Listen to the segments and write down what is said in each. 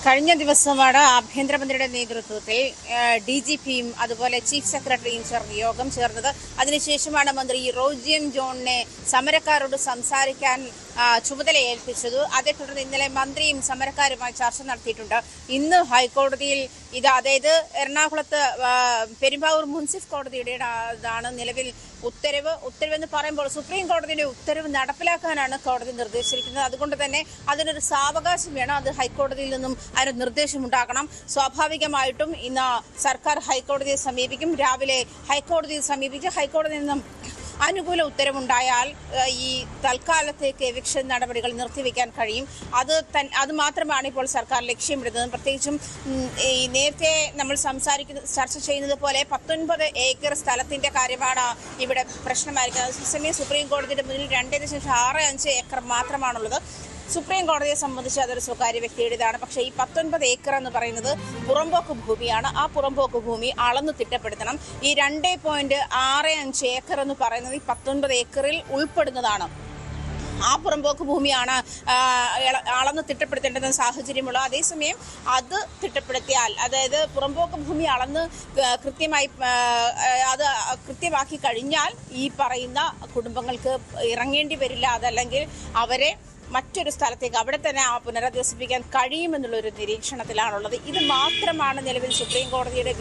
കഴിഞ്ഞ ദിവസമാണ് ആഭ്യന്തരമന്ത്രിയുടെ നേതൃത്വത്തിൽ DGPയും അതുപോലെ ചീഫ് സെക്രട്ടറിയും യോഗം ചേർന്നത്. അതിനുശേഷമാണ് മന്ത്രി റോജി ജോണിനെ സമരക്കാരോട് സംസാരിക്കാൻ ചുമതല ഏൽപ്പിച്ചത്. അതേ തുടർന്ന് ഇന്നലെ മന്ത്രിയും സമരക്കാരുമായി ചർച്ച നടത്തിയിട്ടുണ്ട്. ഇന്ന് ഹൈക്കോടതിയിൽ അതായത് എറണാകുളത്ത് പെരുമ്പാവൂർ മുൻസിഫ് കോടതിയുടേതാണ് നിലവിൽ ഉത്തരവെന്ന് പറയുമ്പോൾ സുപ്രീം കോടതിയുടെ ഉത്തരവ് നടപ്പിലാക്കാനാണ് കോടതി നിർദ്ദേശിച്ചിരിക്കുന്നത്. അതുകൊണ്ട് തന്നെ അതിനൊരു സാവകാശം വേണം. അത് ഹൈക്കോടതിയിൽ നിന്നും അതിന് നിർദ്ദേശമുണ്ടാകണം. സ്വാഭാവികമായിട്ടും ഇന്ന് സർക്കാർ ഹൈക്കോടതിയെ സമീപിക്കും. രാവിലെ ഹൈക്കോടതിയെ സമീപിച്ച് ഹൈക്കോടതിയിൽ നിന്നും അനുകൂല ഉത്തരവുണ്ടായാൽ ഈ തൽക്കാലത്തേക്ക് എവിക്ഷൻ നടപടികൾ നിർത്തിവെക്കാൻ കഴിയും. അത് മാത്രമാണ് ഇപ്പോൾ സർക്കാർ ലക്ഷ്യമിടുന്നത്. പ്രത്യേകിച്ചും ഈ നേരത്തെ നമ്മൾ ചർച്ച ചെയ്യുന്നത് പോലെ 19 ഏക്കർ സ്ഥലത്തിന്റെ കാര്യമാണ് ഇവിടെ പ്രശ്നമായിരിക്കുന്നത്. അതേസമയം സുപ്രീം കോടതിയുടെ മുന്നിൽ 2.65 ഏക്കർ മാത്രമാണുള്ളത്. സുപ്രീം കോടതിയെ സംബന്ധിച്ച് അതൊരു സ്വകാര്യ വ്യക്തിയുടേതാണ്. പക്ഷേ ഈ 19 ഏക്കർ എന്ന് പറയുന്നത് പുറമ്പോക്ക് ഭൂമിയാണ്. ആ പുറമ്പോക്ക് ഭൂമി അളന്ന് തിട്ടപ്പെടുത്തണം. ഈ 2.65 ഏക്കർ എന്ന് പറയുന്നത് ഈ 19 ഏക്കറിൽ ഉൾപ്പെടുന്നതാണ്. ആ പുറമ്പോക്ക് ഭൂമിയാണ് അളന്ന് തിട്ടപ്പെടുത്തേണ്ടുന്ന സാഹചര്യമുള്ള. അതേസമയം അത് തിട്ടപ്പെടുത്തിയാൽ, അതായത് പുറമ്പോക്ക് ഭൂമി അളന്ന് കൃത്യമാക്കി കഴിഞ്ഞാൽ ഈ പറയുന്ന കുടുംബങ്ങൾക്ക് ഇറങ്ങേണ്ടി വരില്ല. അതല്ലെങ്കിൽ അവരെ മറ്റൊരു സ്ഥലത്തേക്ക് അവിടെ തന്നെ പുനരധിവസിപ്പിക്കാൻ കഴിയുമെന്നുള്ളൊരു നിരീക്ഷണത്തിലാണുള്ളത്. ഇത് മാത്രമാണ് നിലവിൽ സുപ്രീം കോടതിയുടെ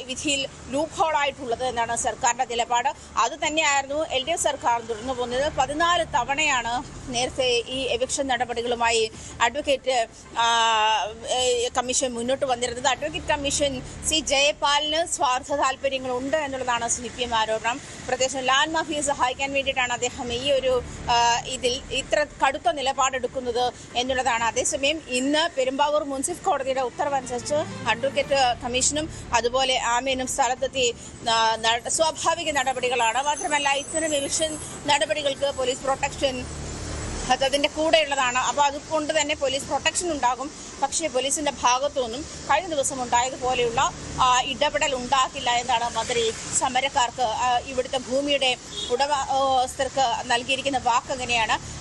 വിധിയിൽ ലൂപ്പ് ഹോളായിട്ടുള്ളത് എന്നാണ് സർക്കാരിന്റെ നിലപാട്. അത് തന്നെയായിരുന്നു LDF സർക്കാർ തുടർന്നു പോകുന്നത്. 14 തവണയാണ് നേരത്തെ ഈ എവിക്ഷൻ നടപടികളുമായി അഡ്വക്കേറ്റ് കമ്മീഷൻ മുന്നോട്ട് വന്നിരുന്നത്. അഡ്വക്കേറ്റ് കമ്മീഷൻ ജയപാലിന് സ്വാർത്ഥ താല്പര്യങ്ങളുണ്ട് എന്നുള്ളതാണ് CPM ആരോപണം. പ്രത്യേകിച്ച് ലാൻഡ് മാഫിയെ സഹായിക്കാൻ വേണ്ടിയിട്ടാണ് അദ്ദേഹം ഈ ഒരു ഇത്ര കടുത്ത നിലപാടെടുക്കുന്നത് എന്നുള്ളതാണ്. അതേസമയം ഇന്ന് പെരുമ്പാവൂർ മുൻസിഫ് കോടതിയുടെ ഉത്തരവനുസരിച്ച് അഡ്വക്കേറ്റ് കമ്മീഷനും അതുപോലെ ആമീനും സ്ഥലത്തെത്തി സ്വാഭാവിക നടപടികളാണ്. മാത്രമല്ല ഇത്തരം എവിക്ഷൻ നടപടികൾക്ക് പോലീസ് പ്രൊട്ടക്ഷൻ അതിൻ്റെ കൂടെയുള്ളതാണ്. അപ്പോൾ അതുകൊണ്ട് തന്നെ പോലീസ് പ്രൊട്ടക്ഷൻ ഉണ്ടാകും. പക്ഷേ പോലീസിന്റെ ഭാഗത്തുനിന്നും കഴിഞ്ഞ ദിവസം ഉണ്ടായതുപോലെയുള്ള ഇടപെടൽ ഉണ്ടാക്കില്ല എന്നാണ് മന്ത്രി സമരക്കാർക്ക് ഇവിടുത്തെ ഭൂമിയുടെ ഉടമസ്ഥർക്ക് നൽകിയിരിക്കുന്ന വാക്ക്. അങ്ങനെയാണ്.